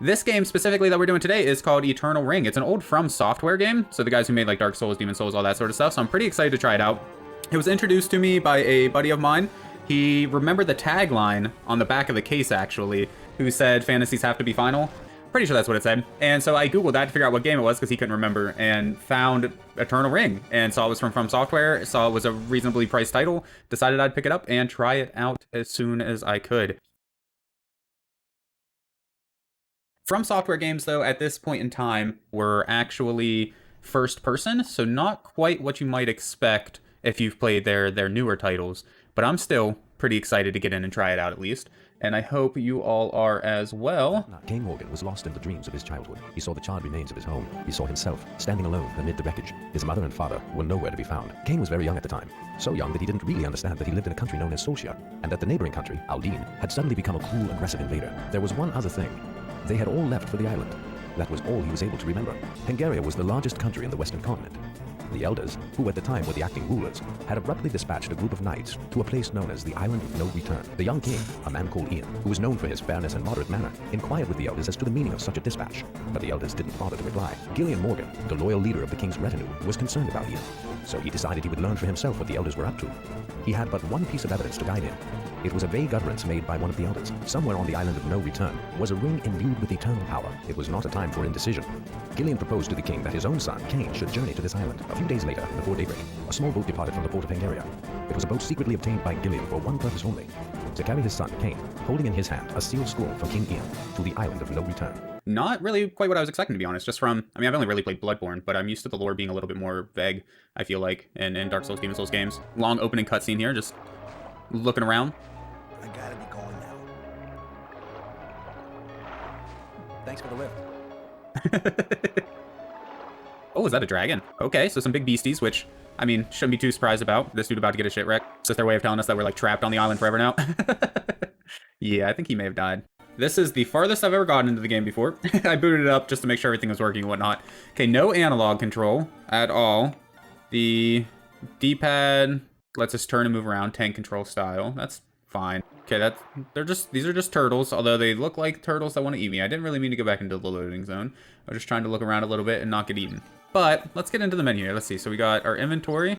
This game specifically that we're doing today is called Eternal Ring. It's an old From Software game, so the guys who made like Dark Souls, Demon Souls, all that sort of stuff, so I'm pretty excited to try it out. It was introduced to me by a buddy of mine. He remembered the tagline on the back of the case, actually, who said, "Fantasies have to be final." Pretty sure that's what it said. And so I Googled that to figure out what game it was because he couldn't remember, and found Eternal Ring and saw it was from Software, saw it was a reasonably priced title, decided I'd pick it up and try it out as soon as I could. From Software games, though, at this point in time, were actually first person, so not quite what you might expect if you've played their newer titles. But I'm still pretty excited to get in and try it out at least, and I hope you all are as well. King Morgan was lost in the dreams of his childhood. He saw the charred remains of his home. He saw himself standing alone amid the wreckage. His mother and father were nowhere to be found. Kane was very young at the time, so young that he didn't really understand that he lived in a country known as Solskjaer, and that the neighboring country, Aldine, had suddenly become a cruel, aggressive invader. There was one other thing. They had all left for the island. That was all he was able to remember. Pangaria was the largest country in the western continent. The elders, who at the time were the acting rulers, had abruptly dispatched a group of knights to a place known as the Island of No Return. The young king, a man called Ian, who was known for his fairness and moderate manner, inquired with the elders as to the meaning of such a dispatch, but the elders didn't bother to reply. Gillian Morgan, the loyal leader of the king's retinue, was concerned about Ian, so he decided he would learn for himself what the elders were up to. He had but one piece of evidence to guide him. It was a vague utterance made by one of the elders. Somewhere on the Island of No Return was a ring imbued with eternal power. It was not a time for indecision. Gillian proposed to the king that his own son, Cain, should journey to this island. A few days later, before daybreak, a small boat departed from the port of Pangaria. It was a boat secretly obtained by Gillian for one purpose only: to carry his son, Cain, holding in his hand a sealed scroll from King Ian, to the Island of No Return. Not really quite what I was expecting, to be honest, just from, I mean, I've only really played Bloodborne, but I'm used to the lore being a little bit more vague, I feel like, in Dark Souls, Demon Souls games. Long opening cutscene here, just looking around. I gotta be going now. Thanks for the lift. Oh, is that a dragon? Okay, so some big beasties, which, I mean, shouldn't be too surprised about. This dude about to get a shit wrecked. It's just their way of telling us that we're, like, trapped on the island forever now. Yeah, I think he may have died. This is the farthest I've ever gotten into the game before. I booted it up just to make sure everything was working and whatnot. Okay, no analog control at all. The D-pad lets us turn and move around, tank control style. That's fine. Okay, these are just turtles, although they look like turtles that want to eat me. I didn't really mean to go back into the loading zone. I was just trying to look around a little bit and not get eaten. But let's get into the menu here. Let's see. So we got our inventory.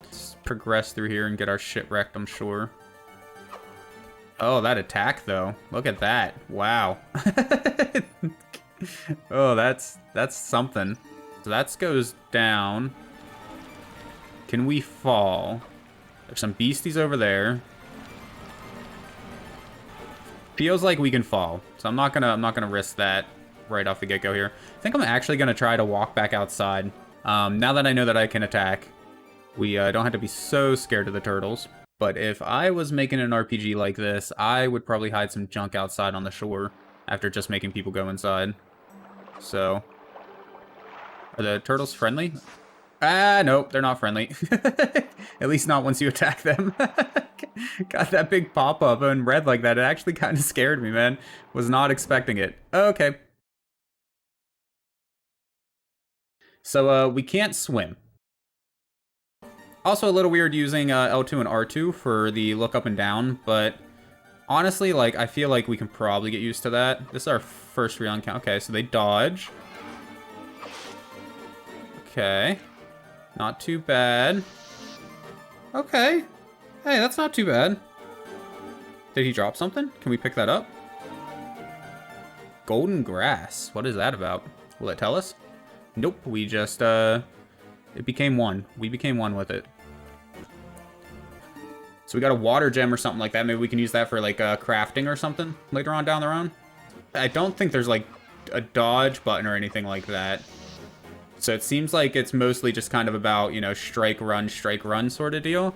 Let's progress through here and get our shit wrecked, I'm sure. Oh, that attack though. Look at that. Wow. Oh, that's something. So that goes down. Can we fall? There's some beasties over there. Feels like we can fall, so I'm not gonna risk that right off the get-go here. I think I'm actually gonna try to walk back outside. Now that I know that I can attack, we don't have to be so scared of the turtles. But if I was making an RPG like this, I would probably hide some junk outside on the shore after just making people go inside. So, are the turtles friendly? Ah, nope, they're not friendly. At least not once you attack them. Got that big pop-up in red like that. It actually kind of scared me, man. Was not expecting it. Okay. So, we can't swim. Also a little weird using L2 and R2 for the look up and down, but honestly, like, I feel like we can probably get used to that. This is our first real encounter. Okay, so they dodge. Okay. Not too bad. Okay. Hey, that's not too bad. Did he drop something? Can we pick that up? Golden grass. What is that about? Will it tell us? Nope. We just, it became one. We became one with it. So we got a water gem or something like that. Maybe we can use that for, like, crafting or something later on down the road. I don't think there's, like, a dodge button or anything like that. So it seems like it's mostly just kind of about, you know, strike, run sort of deal.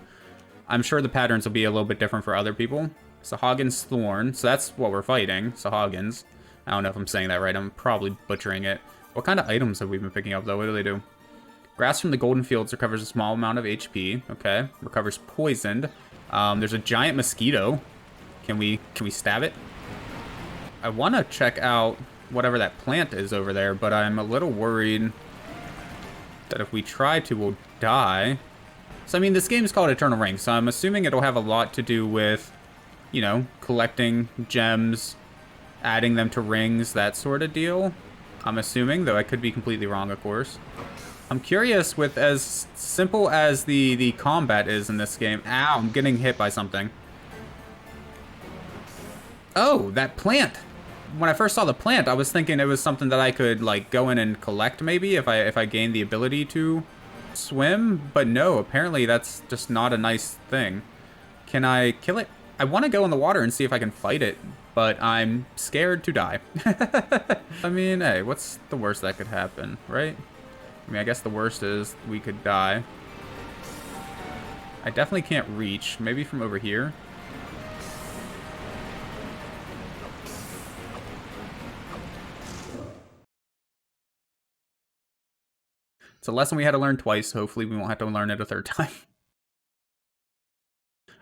I'm sure the patterns will be a little bit different for other people. Sahagins Thorn. So that's what we're fighting. Sahagins. I don't know if I'm saying that right. I'm probably butchering it. What kind of items have we been picking up, though? What do they do? Grass from the Golden Fields recovers a small amount of HP. Okay. Recovers poisoned. There's a giant mosquito. Can we stab it? I want to check out whatever that plant is over there, but I'm a little worried that if we try to, we'll die. So, I mean, this game is called Eternal Ring, so I'm assuming it'll have a lot to do with you know, collecting gems, adding them to rings, that sort of deal. I'm assuming, though I could be completely wrong, of course. I'm curious with as simple as the combat is in this game. Ow, I'm getting hit by something. Oh, that plant. When I first saw the plant, I was thinking it was something that I could like go in and collect maybe if I gained the ability to swim, but no, apparently that's just not a nice thing. Can I kill it? I want to go in the water and see if I can fight it, but I'm scared to die. I mean, hey, what's the worst that could happen, right? I mean, I guess the worst is we could die. I definitely can't reach. Maybe from over here. It's a lesson we had to learn twice. Hopefully we won't have to learn it a third time.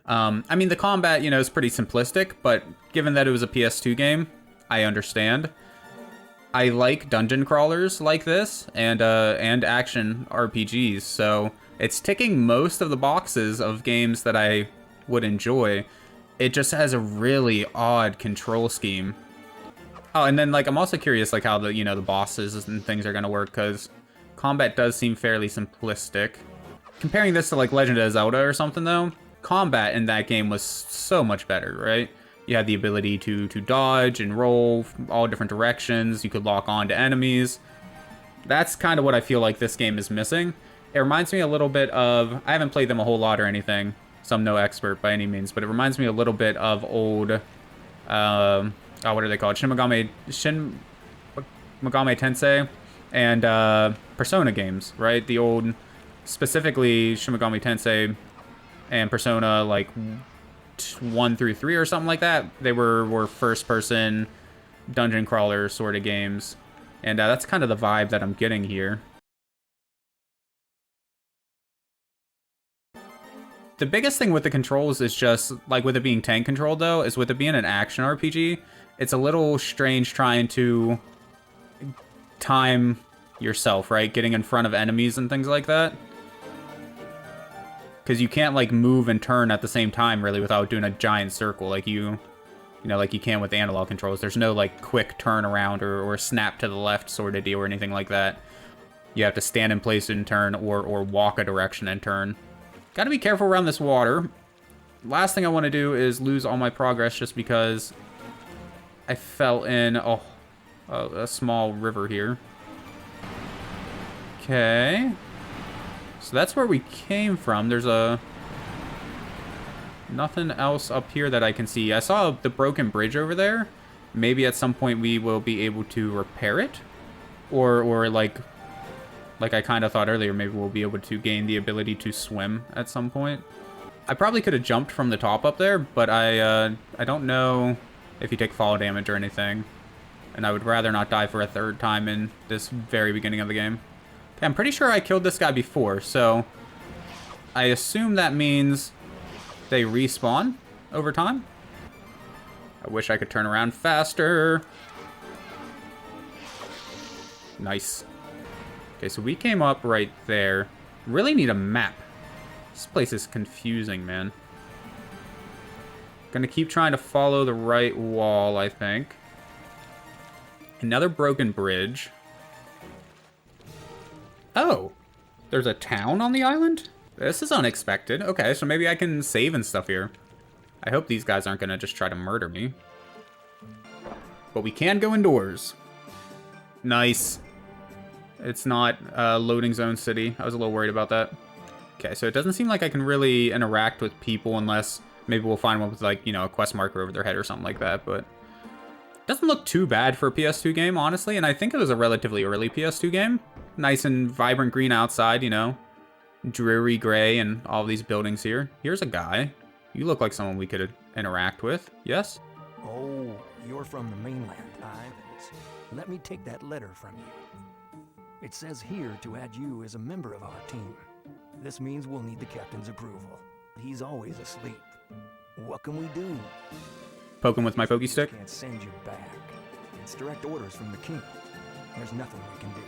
I mean, the combat, you know, is pretty simplistic, but given that it was a PS2 game, I understand. I like dungeon crawlers like this and action RPGs, so it's ticking most of the boxes of games that I would enjoy. It just has a really odd control scheme. Oh, and then like I'm also curious like how the, you know, the bosses and things are gonna work, because combat does seem fairly simplistic. Comparing this to like Legend of Zelda or something though, combat in that game was so much better, right? You had the ability to dodge and roll all different directions. You could lock on to enemies. That's kind of what I feel like this game is missing. It reminds me a little bit of, I haven't played them a whole lot or anything, so I'm no expert by any means, but it reminds me a little bit of old, what are they called? Shin Megami Tensei and Persona games, right? The old, specifically Shin Megami Tensei and Persona, like 1 through 3 or something like that. They were first-person dungeon crawler sort of games, and that's kind of the vibe that I'm getting here. The biggest thing with the controls is just, like with it being tank controlled though, is with it being an action RPG, it's a little strange trying to time yourself, right? Getting in front of enemies and things like that. Because you can't like move and turn at the same time really without doing a giant circle like you know, like you can with analog controls. There's no like quick turn around or snap to the left sort of deal or anything like that. You have to stand in place and turn or walk a direction and turn. Gotta be careful around this water. Last thing I want to do is lose all my progress just because I fell in a small river here. Okay. So that's where we came from. There's nothing else up here that I can see. I saw the broken bridge over there. Maybe at some point we will be able to repair it. Or like I kind of thought earlier, maybe we'll be able to gain the ability to swim at some point. I probably could have jumped from the top up there, but I don't know if you take fall damage or anything. And I would rather not die for a third time in this very beginning of the game. Okay, I'm pretty sure I killed this guy before, so I assume that means they respawn over time. I wish I could turn around faster. Nice. Okay, so we came up right there. Really need a map. This place is confusing, man. Gonna keep trying to follow the right wall, I think. Another broken bridge. Oh, there's a town on the island? This is unexpected. Okay, so maybe I can save and stuff here. I hope these guys aren't gonna just try to murder me. But we can go indoors. Nice. It's not loading zone city. I was a little worried about that. Okay, so it doesn't seem like I can really interact with people unless maybe we'll find one with like, you know, a quest marker over their head or something like that, but it doesn't look too bad for a PS2 game, honestly, and I think it was a relatively early PS2 game. Nice and vibrant green outside, you know, dreary gray and all these buildings here. Here's a guy. You look like someone we could interact with. Yes? Oh, you're from the mainland, Ivans. Let me take that letter from you. It says here to add you as a member of our team. This means we'll need the captain's approval. He's always asleep. What can we do? Poke him with my pokey stick. Can't send you back. It's direct orders from the king. There's nothing we can do.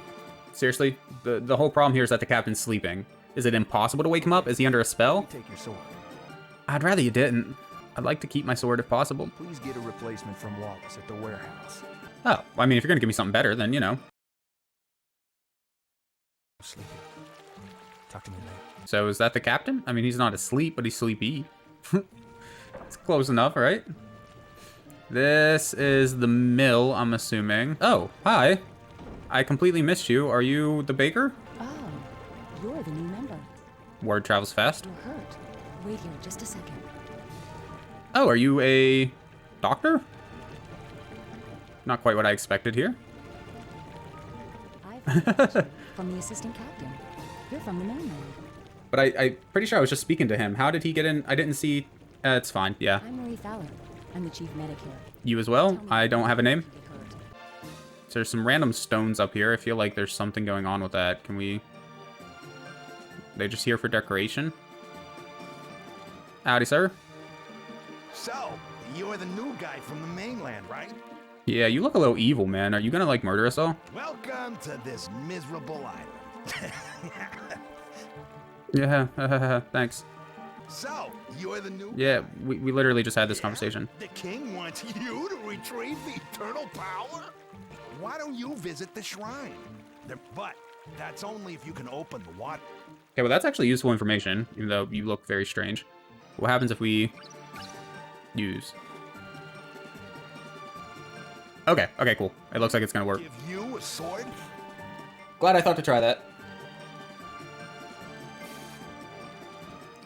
Seriously? The whole problem here is that the captain's sleeping. Is it impossible to wake him up? Is he under a spell? Take your sword. I'd rather you didn't. I'd like to keep my sword if possible. Please get a replacement from Wallace at the warehouse. Oh, I mean, if you're gonna give me something better, then, you know. Sleepy. Talk to me later. So is that the captain? I mean, he's not asleep, but he's sleepy. It's close enough, right? This is the mill, I'm assuming. Oh, hi. I completely missed you. Are you the baker? Oh, you're the new member. Word travels fast. You're hurt. Wait here just a second. Oh, are you a doctor? Not quite what I expected here. I've heard you from the assistant captain. You're from the mainland. But I'm pretty sure I was just speaking to him. How did he get in? I didn't see... it's fine, yeah. I'm Marie Fowler. I'm the chief medic here. You as well? Tell me I don't have a name. if you get hurt. So there's some random stones up here. I feel like there's something going on with that. Can we... They just here for decoration? Howdy, sir. So, you're the new guy from the mainland, right? Yeah, you look a little evil, man. Are you gonna, like, murder us all? Welcome to this miserable island. Yeah, thanks. So, you're the new Yeah, guy? we literally just had this Yeah? conversation. The king wants you to retrieve the eternal power? Why don't you visit the shrine? But that's only if you can open the water. Okay, well, that's actually useful information, even though you look very strange. What happens if we use... Okay, cool. It looks like it's gonna work. Give you a sword? Glad I thought to try that.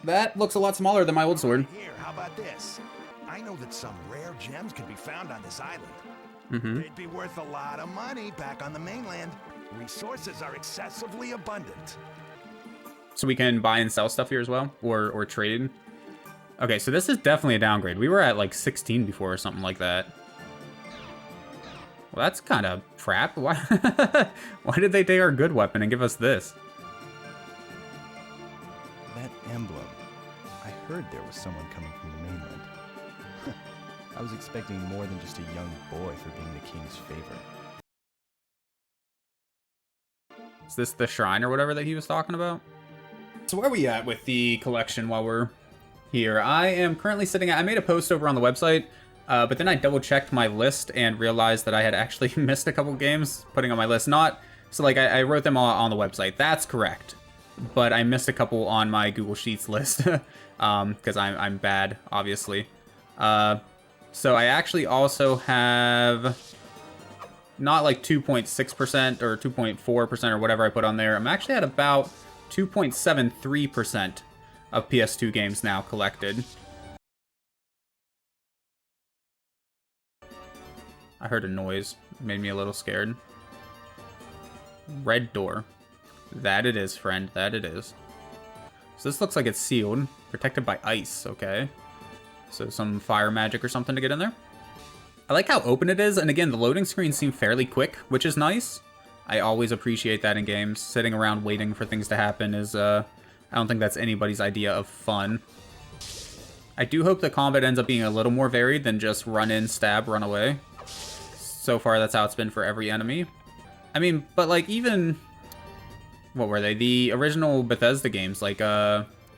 That looks a lot smaller than my old sword. Here, how about this? I know that some rare gems can be found on this island. Mm-hmm. They'd be worth a lot of money back on the mainland. Resources are excessively abundant. So we can buy and sell stuff here as well? Or trade? Okay, so this is definitely a downgrade. We were at like 16 before or something like that. Well, that's kind of crap. Why, why did they take our good weapon and give us this? That emblem. I heard there was someone coming from the mainland. I was expecting more than just a young boy for being the king's favorite. Is this the shrine or whatever that he was talking about? So where are we at with the collection while we're here? I am currently sitting at... I made a post over on the website, but then I double-checked my list and realized that I had actually missed a couple games putting on my list. Not... So, like, I wrote them all on the website. That's correct. But I missed a couple on my Google Sheets list, because I'm bad, obviously. So I actually also have... Not like 2.6% or 2.4% or whatever I put on there. I'm actually at about 2.73% of PS2 games now collected. I heard a noise. It made me a little scared. Red door. That it is, friend. That it is. So this looks like it's sealed. Protected by ice. Okay. So some fire magic or something to get in there. I like how open it is, and again, the loading screens seem fairly quick, which is nice. I always appreciate that in games. Sitting around waiting for things to happen is, I don't think that's anybody's idea of fun. I do hope the combat ends up being a little more varied than just run in, stab, run away. So far, that's how it's been for every enemy. I mean, but like even... What were they? The original Bethesda games, like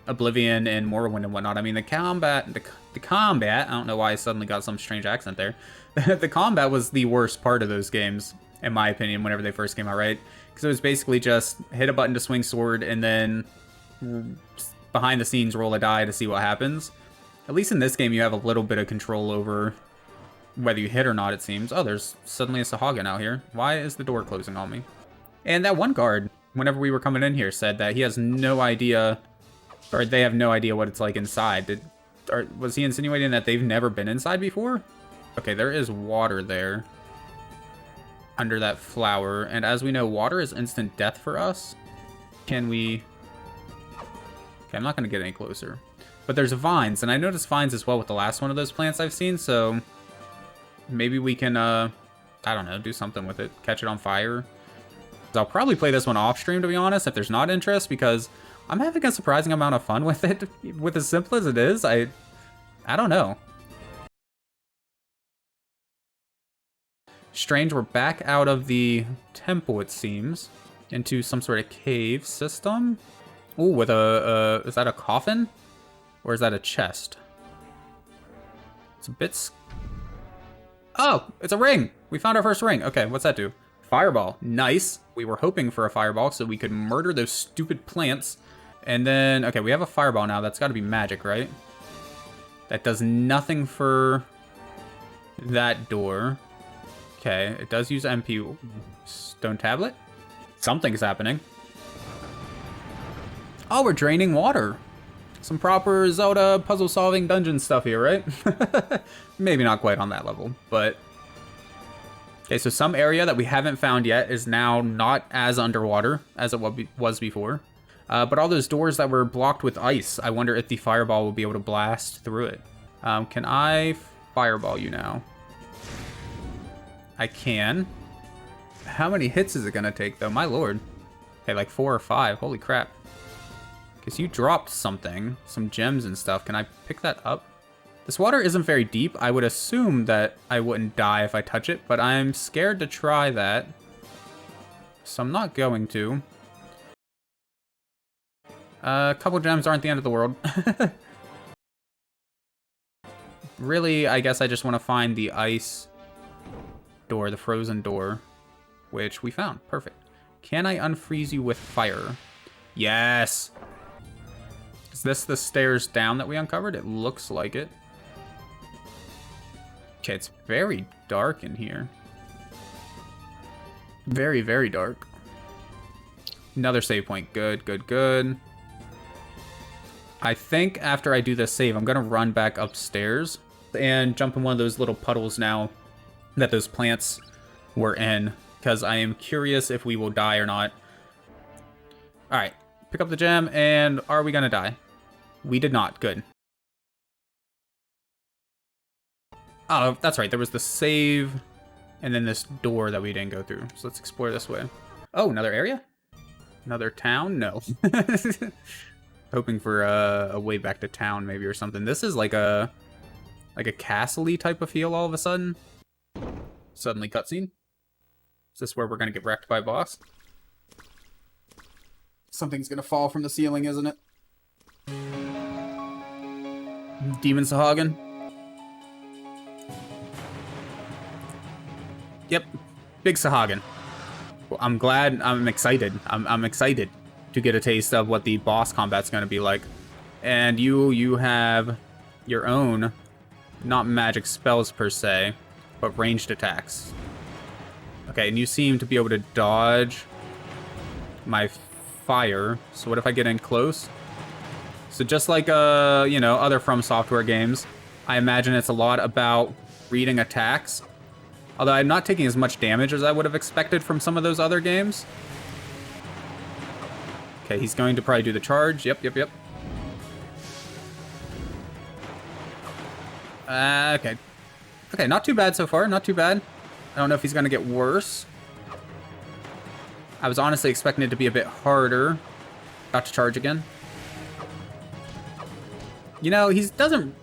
Oblivion and Morrowind and whatnot. I mean, the combat, I don't know why I suddenly got some strange accent there. The combat was the worst part of those games, in my opinion, whenever they first came out, right? Because it was basically just hit a button to swing sword and then behind the scenes roll a die to see what happens. At least in this game, you have a little bit of control over whether you hit or not, it seems. Oh, there's suddenly a Sahagin out here. Why is the door closing on me? And that one guard, whenever we were coming in here, said that he has no idea, or they have no idea what it's like inside. Was he insinuating that they've never been inside before? Okay, there is water there under that flower, and as we know, water is instant death for us. Can we... Okay, I'm not going to get any closer. But there's vines, and I noticed vines as well with the last one of those plants I've seen, so maybe we can, I don't know, do something with it. Catch it on fire. I'll probably play this one off stream, to be honest, if there's not interest, because I'm having a surprising amount of fun with it. With as simple as it is, I don't know. Strange, we're back out of the temple, it seems, into some sort of cave system. Ooh, with a, is that a coffin? Or is that a chest? It's a bit... Oh, it's a ring! We found our first ring. Okay, what's that do? Fireball. Nice. We were hoping for a fireball so we could murder those stupid plants. And then, okay, we have a fireball now. That's got to be magic, right? That does nothing for that door. Okay, it does use MP. Stone tablet? Something's happening. Oh, we're draining water. Some proper Zelda puzzle-solving dungeon stuff here, right? Maybe not quite on that level, but... Okay, so some area that we haven't found yet is now not as underwater as it was before. But all those doors that were blocked with ice, I wonder if the fireball will be able to blast through it. Can I fireball you now? I can. How many hits is it gonna take, though? My lord. Okay, like 4 or 5. Holy crap. Because you dropped something, some gems and stuff. Can I pick that up? This water isn't very deep. I would assume that I wouldn't die if I touch it, but I'm scared to try that. So I'm not going to. A couple gems aren't the end of the world. Really, I guess I just want to find the ice door, the frozen door, which we found. Perfect. Can I unfreeze you with fire? Yes! Is this the stairs down that we uncovered? It looks like it. Okay, it's very dark in here. Very, very dark. Another save point. Good, good, good. I think after I do this save, I'm going to run back upstairs and jump in one of those little puddles now that those plants were in, because I am curious if we will die or not. All right, pick up the gem, and are we going to die? We did not. Good. Oh, that's right. There was the save and then this door that we didn't go through. So let's explore this way. Oh, another area? Another town? No. Hoping for a way back to town maybe or something. This is like a castle-y type of feel all of a sudden. Suddenly cutscene. Is this where we're going to get wrecked by a boss? Something's going to fall from the ceiling, isn't it? Demon Sahagin. Yep, big Sahagin. Well, I'm glad, I'm excited. I'm excited to get a taste of what the boss combat's going to be like. And you have your own, not magic spells per se, but ranged attacks. Okay, and you seem to be able to dodge my fire. So what if I get in close? So just like, you know, other From Software games, I imagine it's a lot about reading attacks. Although I'm not taking as much damage as I would have expected from some of those other games. Okay, he's going to probably do the charge. Yep. Okay. Okay, not too bad so far. Not too bad. I don't know if he's going to get worse. I was honestly expecting it to be a bit harder. Got to charge again. You know, he's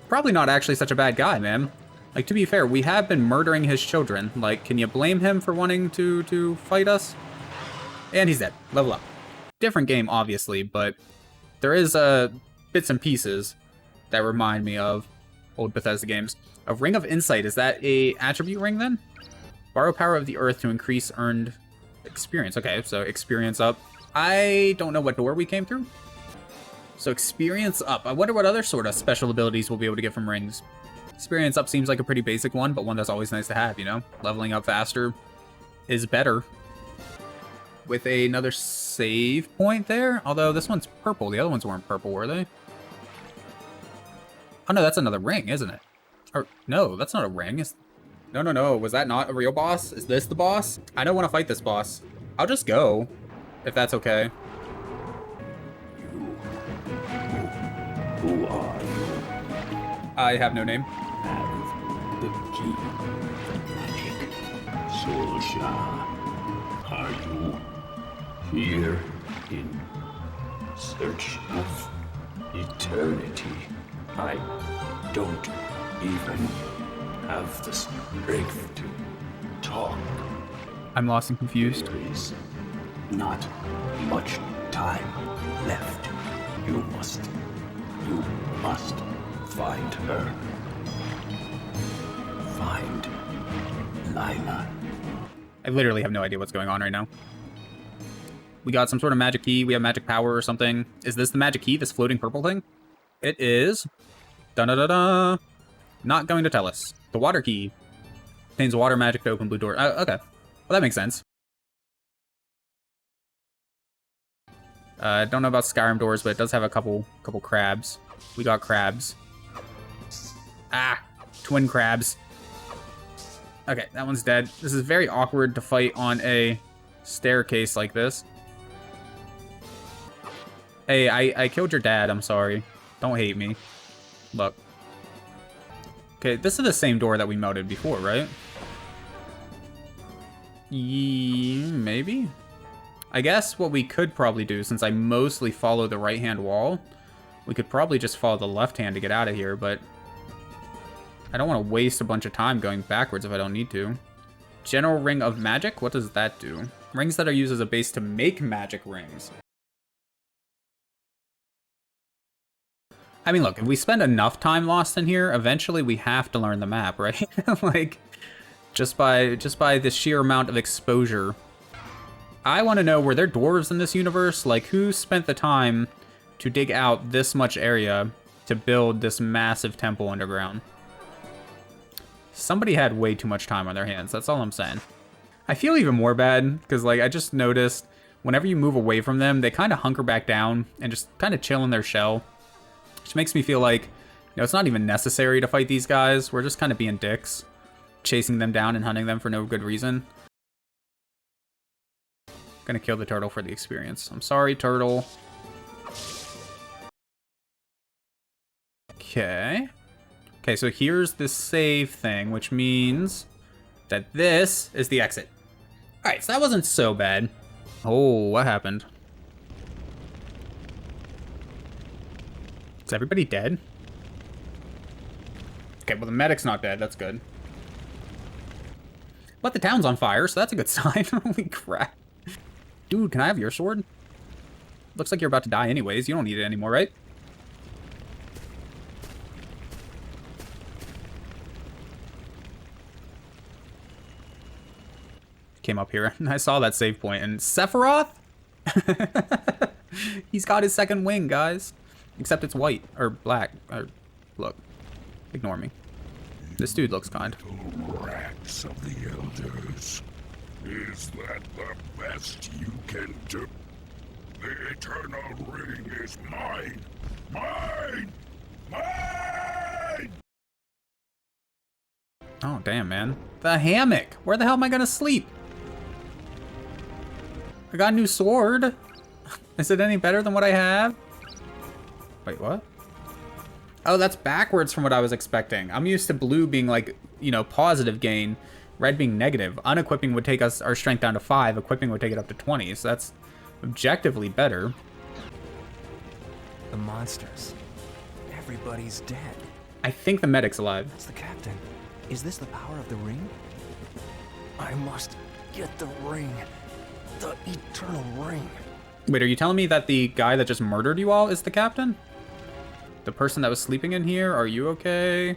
probably not actually such a bad guy, man. Like, to be fair, we have been murdering his children. Like, can you blame him for wanting to fight us? And he's dead. Level up. Different game, obviously, but there is bits and pieces that remind me of old Bethesda games. A Ring of Insight, is that a attribute ring then? Borrow power of the earth to increase earned experience. Okay, so experience up. I don't know what door we came through. So experience up. I wonder what other sort of special abilities we'll be able to get from rings. Experience up seems like a pretty basic one, but one that's always nice to have, you know? Leveling up faster is better. With another save point there. Although this one's purple. The other ones weren't purple, were they? Oh no, that's another ring, isn't it? Or no, that's not a ring. No. Was that not a real boss? Is this the boss? I don't want to fight this boss. I'll just go, if that's okay. Who are you? I have no name. Have the key. Magic. Soldier. Are you here in search of eternity? I don't even have the strength to talk. I'm lost and confused. There is not much time left. You must find her. find Lila. I literally have no idea what's going on right now. We got some sort of magic key. We have magic power or something. Is this the magic key, this floating purple thing? It is. Da-da-da-da. Not going to tell us. The water key contains water magic to open blue door. Okay. Well, that makes sense. I don't know about Skyrim doors, but it does have a couple crabs. We got crabs. Ah, twin crabs. Okay, that one's dead. This is very awkward to fight on a staircase like this. Hey, I killed your dad. I'm sorry. Don't hate me. Look. Okay, this is the same door that we melted before, right? Maybe? I guess what we could probably do, since I mostly follow the right-hand wall, we could probably just follow the left hand to get out of here, but I don't want to waste a bunch of time going backwards if I don't need to. General Ring of Magic? What does that do? Rings that are used as a base to make magic rings. I mean, look, if we spend enough time lost in here, eventually we have to learn the map, right? Like, just by the sheer amount of exposure. I want to know, were there dwarves in this universe? Like, who spent the time to dig out this much area to build this massive temple underground? Somebody had way too much time on their hands, that's all I'm saying. I feel even more bad, because, like, I just noticed whenever you move away from them, they kind of hunker back down and just kind of chill in their shell. Which makes me feel like, you know, it's not even necessary to fight these guys. We're just kind of being dicks, chasing them down and hunting them for no good reason. Gonna kill the turtle for the experience. I'm sorry, turtle. Okay. Okay, so here's the save thing, which means that this is the exit. Alright, so that wasn't so bad. Oh, what happened? Is everybody dead? Okay, well the medic's not dead, that's good. But the town's on fire, so that's a good sign. Holy crap. Dude, can I have your sword? Looks like you're about to die anyways. You don't need it anymore, right? Came up here. I saw that save point. And Sephiroth? He's got his second wing, guys. Except it's white. Or black. Or, look. Ignore me. This dude looks kind. Rats of the elders. Is that the best you can do? The eternal ring is mine! Mine! Mine! Oh, damn, man. The hammock! Where the hell am I gonna sleep? I got a new sword. Is it any better than what I have? Wait, what? Oh, that's backwards from what I was expecting. I'm used to blue being like, you know, positive gain. Red being negative. Unequipping would take us our strength down to 5. Equipping would take it up to 20. So that's objectively better. The monsters. Everybody's dead. I think the medic's alive. That's the captain. Is this the power of the ring? I must get the ring. The eternal ring. Wait, are you telling me that the guy that just murdered you all is the captain? The person that was sleeping in here? Are you okay?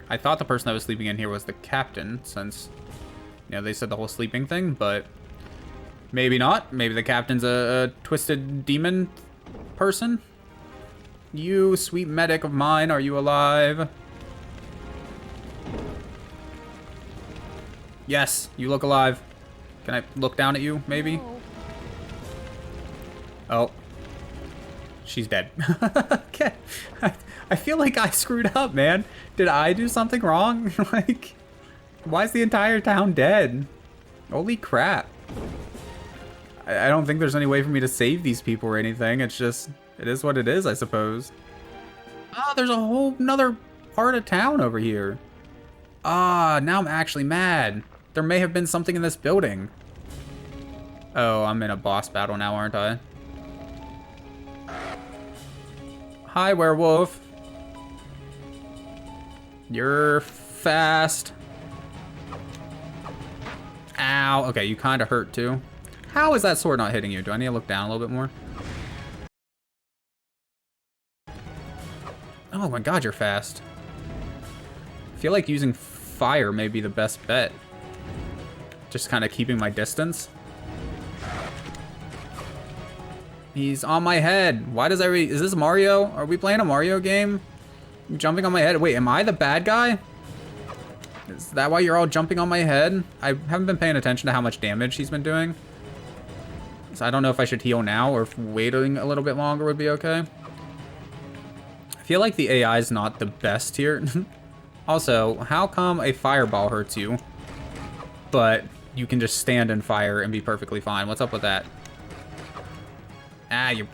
I thought the person that was sleeping in here was the captain, since, you know, they said the whole sleeping thing, but maybe not. Maybe the captain's a twisted demon person. You, sweet medic of mine, are you alive? Yes, you look alive. Can I look down at you, maybe? Oh. She's dead. Okay. I feel like I screwed up, man. Did I do something wrong? Like, why is the entire town dead? Holy crap. I don't think there's any way for me to save these people or anything. It's just, it is what it is, I suppose. Oh, there's a whole nother part of town over here. Ah, now I'm actually mad. There may have been something in this building. Oh, I'm in a boss battle now, aren't I? Hi, werewolf. You're fast. Ow. Okay, you kind of hurt too. How is that sword not hitting you? Do I need to look down a little bit more? Oh my god, you're fast. feel like using fire may be the best bet. Just kind of keeping my distance. He's on my head. Why does is this Mario? Are we playing a Mario game? You're jumping on my head. Wait, am I the bad guy? Is that why you're all jumping on my head? I haven't been paying attention to how much damage he's been doing. So I don't know if I should heal now or if waiting a little bit longer would be okay. I feel like the AI is not the best here. Also, how come a fireball hurts you, but you can just stand in fire and be perfectly fine? What's up with that? Ah, you...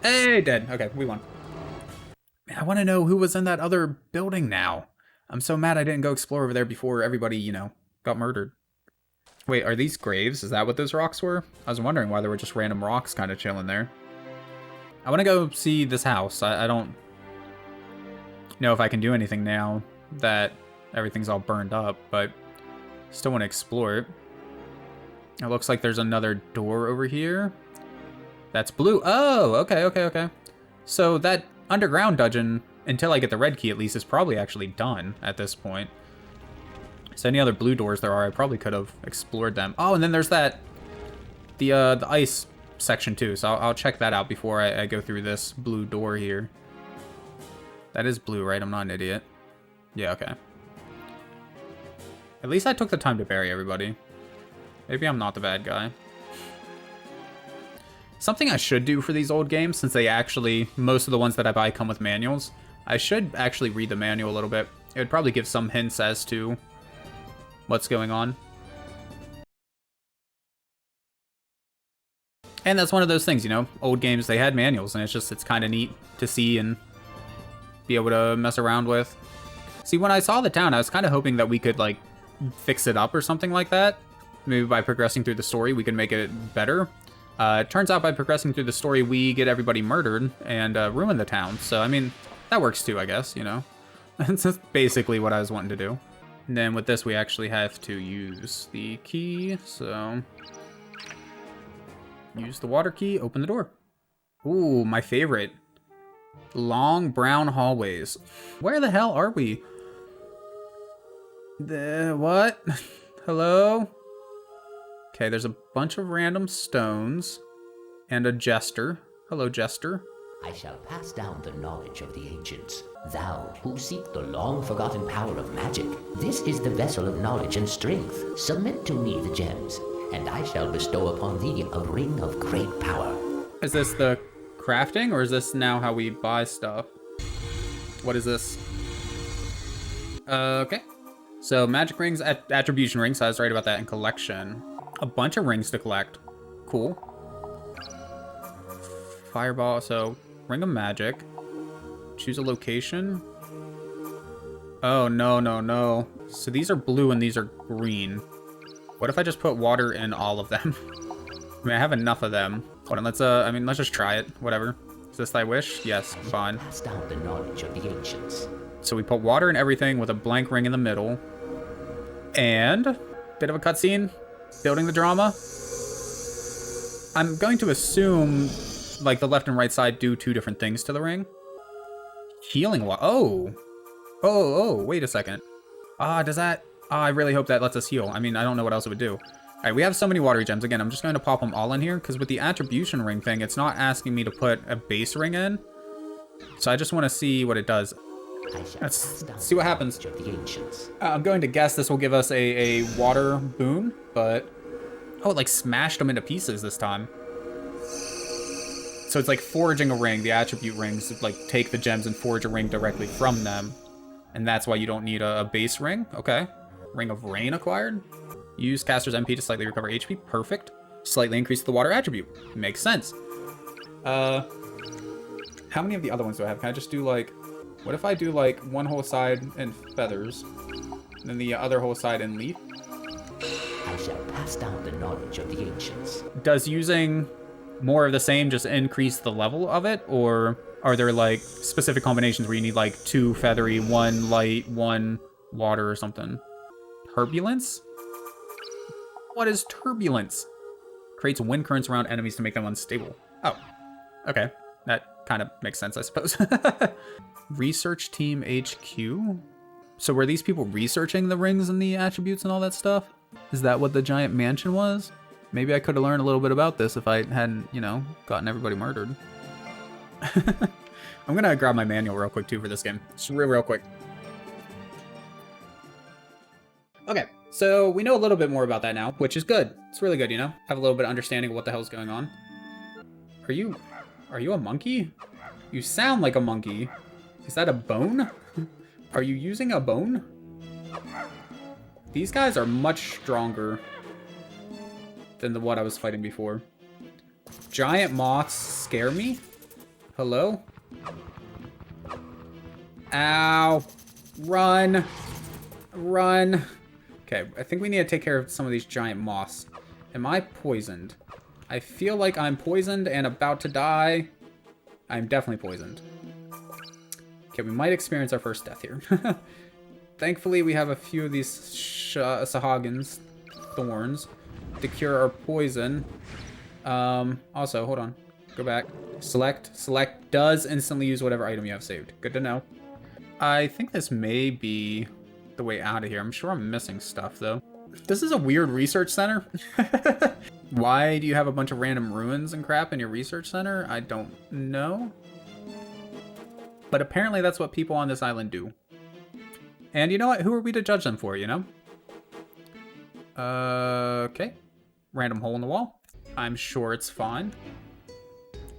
Hey, dead. Okay, we won. Man, I want to know who was in that other building now. I'm so mad I didn't go explore over there before everybody, you know, got murdered. Wait, are these graves? Is that what those rocks were? I was wondering why there were just random rocks kind of chilling there. I want to go see this house. I don't know if I can do anything now that everything's all burned up, but still want to explore it. It looks like there's another door over here. That's blue. Oh, okay. So that underground dungeon, until I get the red key at least, is probably actually done at this point. So any other blue doors there are, I probably could have explored them. Oh, and then there's that, the ice section too. So I'll check that out before I go through this blue door here. That is blue, right? I'm not an idiot. Yeah, okay. At least I took the time to bury everybody. Maybe I'm not the bad guy. Something I should do for these old games, since they actually, most of the ones that I buy come with manuals, I should actually read the manual a little bit. It would probably give some hints as to what's going on. And that's one of those things, you know, old games, they had manuals, and it's kind of neat to see and be able to mess around with. See, when I saw the town, I was kind of hoping that we could, like, fix it up or something like that. Maybe by progressing through the story, we could make it better. It turns out by progressing through the story, we get everybody murdered and ruin the town. So, I mean, that works too, I guess, you know. That's just basically what I was wanting to do. And then with this, we actually have to use the key. So, use the water key, open the door. Ooh, my favorite. Long brown hallways. Where the hell are we? What? Hello? Okay, there's a bunch of random stones and a jester. Hello, jester. I shall pass down the knowledge of the ancients. Thou, who seek the long-forgotten power of magic, this is the vessel of knowledge and strength. Submit to me the gems, and I shall bestow upon thee a ring of great power. Is this the crafting, or is this now how we buy stuff? What is this? Okay. So, magic rings, attribution rings, so I was right about that, and collection. A bunch of rings to collect. Cool. Fireball, so ring of magic. Choose a location. Oh, no. So these are blue and these are green. What if I just put water in all of them? I mean, I have enough of them. Hold on, let's just try it. Whatever. Is this thy wish? Yes, fine. Pass down the knowledge of the ancients. So we put water in everything with a blank ring in the middle. And bit of a cutscene. Building the drama. I'm going to assume, like, the left and right side do two different things to the ring. Healing water. Oh, wait a second. Does that... I really hope that lets us heal. I mean, I don't know what else it would do. All right, we have so many watery gems. Again, I'm just going to pop them all in here, because with the attribution ring thing, it's not asking me to put a base ring in. So I just want to see what it does. Let's see what happens. I'm going to guess this will give us a water boon, but... Oh, it like smashed them into pieces this time. So it's like forging a ring. The attribute rings like take the gems and forge a ring directly from them. And that's why you don't need a base ring. Okay. Ring of Rain acquired. Use caster's MP to slightly recover HP. Perfect. Slightly increase the water attribute. Makes sense. How many of the other ones do I have? Can I just do like... What if I do like one whole side in feathers, and then the other whole side in leaf? I shall pass down the knowledge of the ancients. Does using more of the same just increase the level of it, or are there like specific combinations where you need like 2 feathery, 1 light, 1 water or something? Turbulence? What is turbulence? Creates wind currents around enemies to make them unstable. Oh, okay. That kind of makes sense, I suppose. Research Team HQ? So were these people researching the rings and the attributes and all that stuff? Is that what the giant mansion was? Maybe I could have learned a little bit about this if I hadn't, you know, gotten everybody murdered. I'm gonna grab my manual real quick too for this game. Just real quick. Okay, so we know a little bit more about that now, which is good. It's really good, you know? Have a little bit of understanding of what the hell's going on. Are you a monkey? You sound like a monkey. Is that a bone? Are you using a bone? These guys are much stronger than what I was fighting before. Giant moths scare me? Hello? Ow. Run. Run. Okay, I think we need to take care of some of these giant moths. Am I poisoned? I feel like I'm poisoned and about to die. I'm definitely poisoned. Okay, we might experience our first death here. Thankfully, we have a few of these Sahagins thorns to cure our poison. Also, hold on. Go back. Select. Select does instantly use whatever item you have saved. Good to know. I think this may be the way out of here. I'm sure I'm missing stuff, though. This is a weird research center. Why do you have a bunch of random ruins and crap in your research center? I don't know. But apparently that's what people on this island do. And you know what? Who are we to judge them for, you know? Okay. Random hole in the wall. I'm sure it's fine.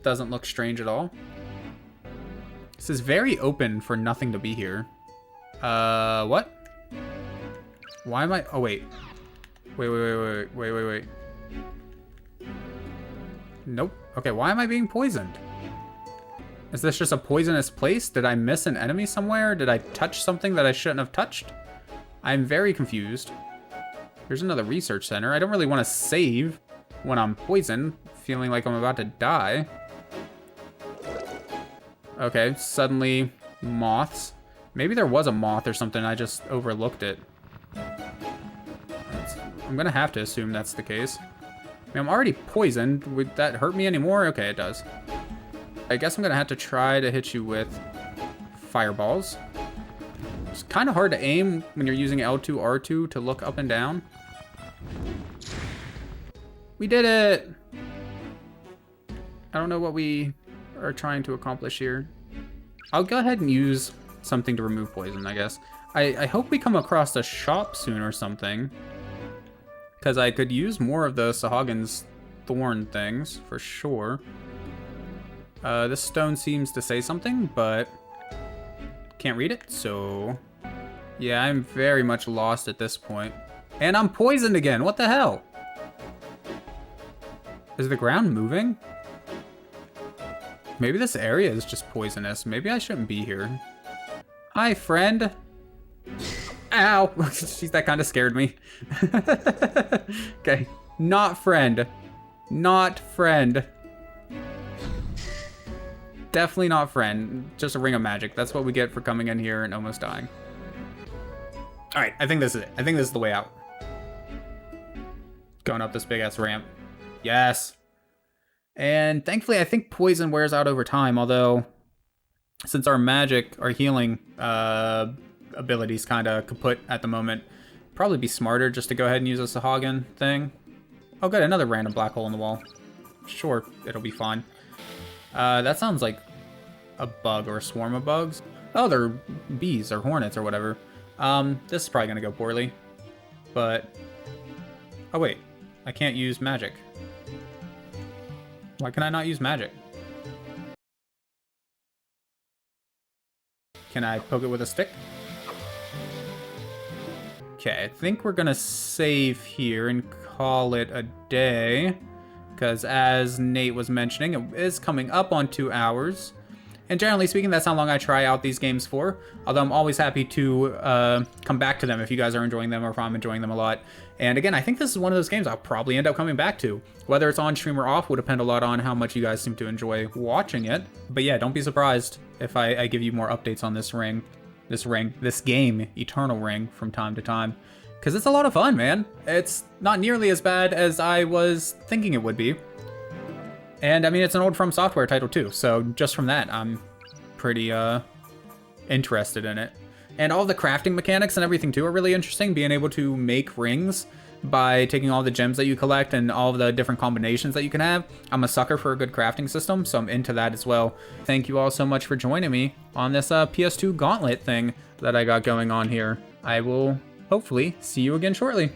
Doesn't look strange at all. This is very open for nothing to be here. What? Why am I... Oh, wait. Wait. Nope. Okay, why am I being poisoned? Is this just a poisonous place? Did I miss an enemy somewhere? Did I touch something that I shouldn't have touched? I'm very confused. Here's another research center. I don't really want to save when I'm poisoned, feeling like I'm about to die. Okay, suddenly moths. Maybe there was a moth or something, I just overlooked it. I'm gonna have to assume that's the case. I mean, I'm already poisoned. Would that hurt me anymore? Okay, it does. I guess I'm gonna have to try to hit you with fireballs. It's kind of hard to aim when you're using L2, R2 to look up and down. We did it! I don't know what we are trying to accomplish here. I'll go ahead and use something to remove poison, I guess. I hope we come across a shop soon or something, because I could use more of the Sahagin's thorn things, for sure. This stone seems to say something, but can't read it, so... Yeah, I'm very much lost at this point. And I'm poisoned again, what the hell? Is the ground moving? Maybe this area is just poisonous. Maybe I shouldn't be here. Hi, friend. Ow! Jeez, that kind of scared me. Okay, not friend. Not friend. Definitely not friend. Just a ring of magic. That's what we get for coming in here and almost dying. Alright, I think this is it. I think this is the way out. Going up this big-ass ramp. Yes. And thankfully, I think poison wears out over time, although since our magic, our healing abilities kind of kaput at the moment, probably be smarter just to go ahead and use a Sahagin thing. Oh good, another random black hole in the wall. Sure, it'll be fine. That sounds like a bug or a swarm of bugs. Oh, they're bees or hornets or whatever. This is probably gonna go poorly, but... Oh wait, I can't use magic. Why can I not use magic? Can I poke it with a stick? Okay, I think we're gonna save here and call it a day, because as Nate was mentioning, it is coming up on 2 hours. And generally speaking, that's how long I try out these games for, although I'm always happy to come back to them if you guys are enjoying them or if I'm enjoying them a lot. And again, I think this is one of those games I'll probably end up coming back to. Whether it's on stream or off will depend a lot on how much you guys seem to enjoy watching it. But yeah, don't be surprised if I give you more updates on this game, Eternal Ring, from time to time. Because it's a lot of fun, man. It's not nearly as bad as I was thinking it would be. And I mean, it's an old From Software title too, so just from that, I'm pretty interested in it. And all the crafting mechanics and everything too are really interesting. Being able to make rings by taking all the gems that you collect and all of the different combinations that you can have. I'm a sucker for a good crafting system, so I'm into that as well. Thank you all so much for joining me on this PS2 Gauntlet thing that I got going on here. I will hopefully see you again shortly.